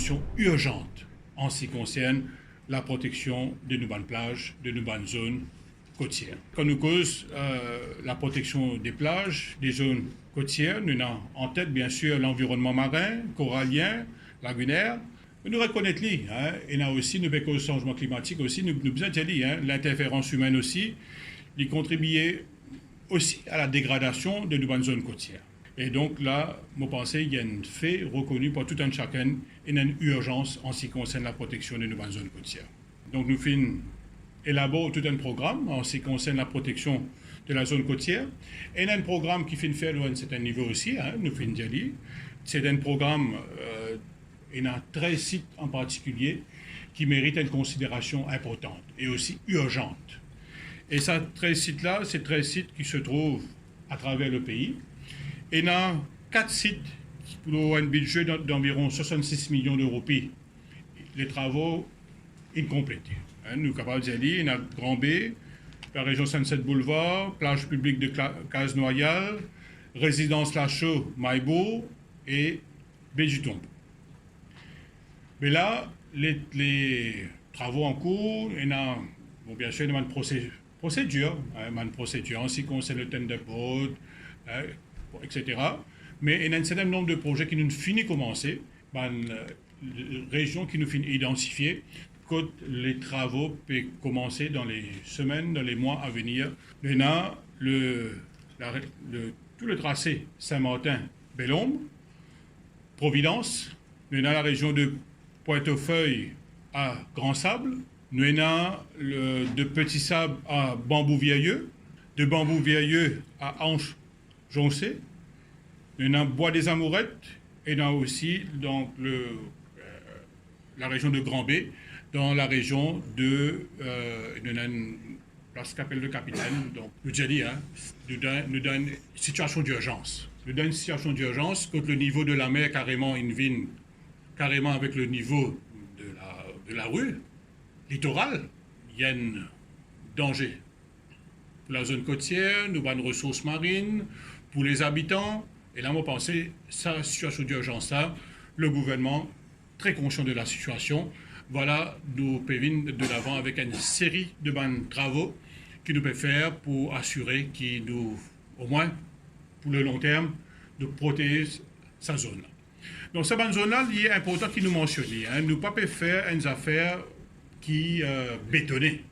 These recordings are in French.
intervention urgente en ce qui concerne la protection de nos bonnes plages, de nos bonnes zones côtières. Quand nous cause la protection des plages, des zones côtières, nous avons en tête bien sûr l'environnement marin, corallien, lagunaire. Nous reconnaissons et nous aussi nous cause le changement climatique aussi, nous besoin de l'interférence humaine aussi, de contribuer aussi à la dégradation de nos bonnes zones côtières. Et donc là, je pense qu'il y a un fait reconnu par tout un chacun et une urgence en ce qui concerne la protection de nos bonnes zones côtières. Donc nous élaborons tout un programme en ce qui concerne la protection de la zone côtière. Et il y a un programme qui fait faire à un certain niveau aussi, nous faisons dire. C'est un programme, il y a 13 sites en particulier qui méritent une considération importante et aussi urgente. Et ces 13 sites-là, c'est 13 sites qui se trouvent à travers le pays. Et il y a 4 sites pour un budget d'environ 66 millions d'euros. Les travaux incomplétés. Nous sommes capables de dire, il y a Grand B, la région Sunset Boulevard, plage publique de Casse-Noyal, résidence Lachaud, Maïbo et Béjutombe. Mais là, les travaux en cours, il y a, bien sûr, il y a une procédure en ce qui concerne le tender board, etc. Mais il y a un certain nombre de projets qui nous finissent commencer, une région qui nous finit identifier, que les travaux peuvent commencer dans les semaines, dans les mois à venir. Il y a tout le tracé Saint-Martin-Bellombe, Providence, il y a la région de Pointe-aux-Feuilles à Grand-Sable, il y a de Petit Sable à Bambou-Vieilleux, de Bambou-Vieilleux à Anche-Joncé, il y a Bois des Amourettes, et il y a aussi donc, la région de Grand B, dans la région de une place qu'appelle le capitaine. Donc, nous déjà dit, nous donne une situation d'urgence. Nous donne une situation d'urgence quand le niveau de la mer carrément carrément avec le niveau de la rue littorale, il y a un danger. Pour la zone côtière, nous avons une ressource marine, pour les habitants. Et là, on pensait, cette situation d'urgence-là, le gouvernement, très conscient de la situation, voilà, nous pévin de l'avant avec une série de bonnes travaux qui nous peut faire pour assurer qu'il nous, au moins pour le long terme, nous protège sa zone. Donc, cette bonne zone-là, il est important qu'il nous mentionne. Nous ne pouvons pas faire une affaire qui bétonnée.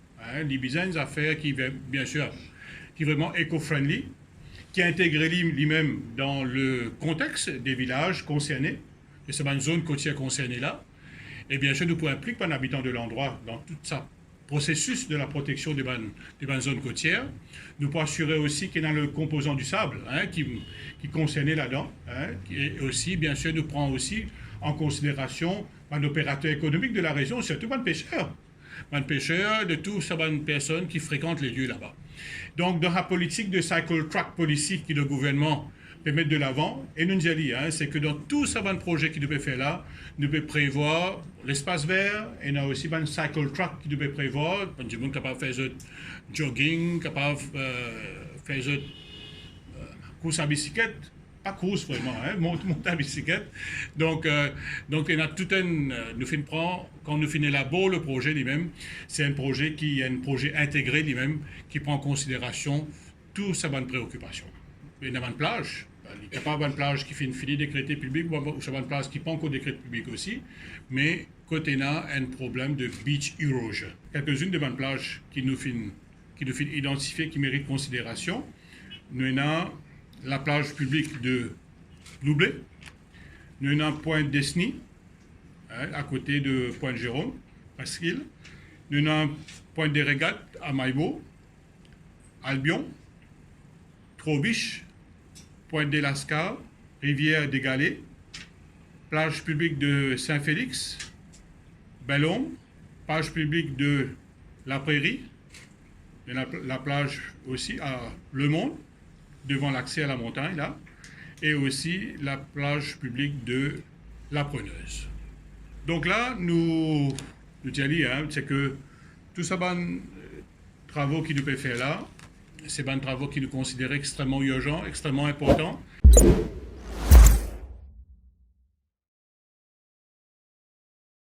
Il y a une affaire qui, bien sûr, qui est vraiment éco-friendly, qui est intégrée lui-même dans le contexte des villages concernés, de cette bonne zone côtière concernée là. Et bien sûr, nous pouvons impliquer un habitant de l'endroit dans tout ce processus de la protection des bonnes zones côtières. Nous pouvons assurer aussi qu'il y a le composant du sable qui est concerné là-dedans. Et aussi, bien sûr, nous prenons aussi en considération un opérateur économique de la région, surtout un pêcheur. Un pêcheur de toutes ces bonnes personnes qui fréquentent les lieux là-bas. Donc, dans la politique de Cycle Track Policy que le gouvernement peut mettre de l'avant, et nous dit, c'est que dans tous ces bons projets qui doivent faire là, nous devons prévoir l'espace vert, et nous avons aussi un cycle track qui doit prévoir, du monde capable de faire jogging, capable de faire course à bicyclette, pas course vraiment, monter à bicyclette. Donc, il y a tout quand nous finissons là-bas, le projet lui-même, c'est un projet qui est un projet intégré lui-même, qui prend en considération toutes ces bonnes préoccupations. Il y a une plage. Il n'y a pas une plage qui fait une finie décrétée publique, ou une plage qui n'est pas encore décrétée publique aussi, mais côté là, un problème de beach erosion. Quelques-unes de bonnes plages qui nous finissent identifier, qui méritent considération. Nous avons la plage publique de Loublé, nous avons Pointe Desny, à côté de Pointe Jérôme, Pasquille, nous avons Pointe des Régates à Maïbo, Albion, Trobiche, Pointe des Lascars, Rivière des Galets, plage publique de Saint-Félix, Bellombe, plage publique de La Prairie, et la plage aussi à Le Monde, devant l'accès à la montagne, là, et aussi la plage publique de La Preneuse. Donc là, nous disons, c'est que tous ces bons travaux qui nous peuvent faire là, ces bons travaux qui nous considèrent extrêmement urgents, extrêmement importants.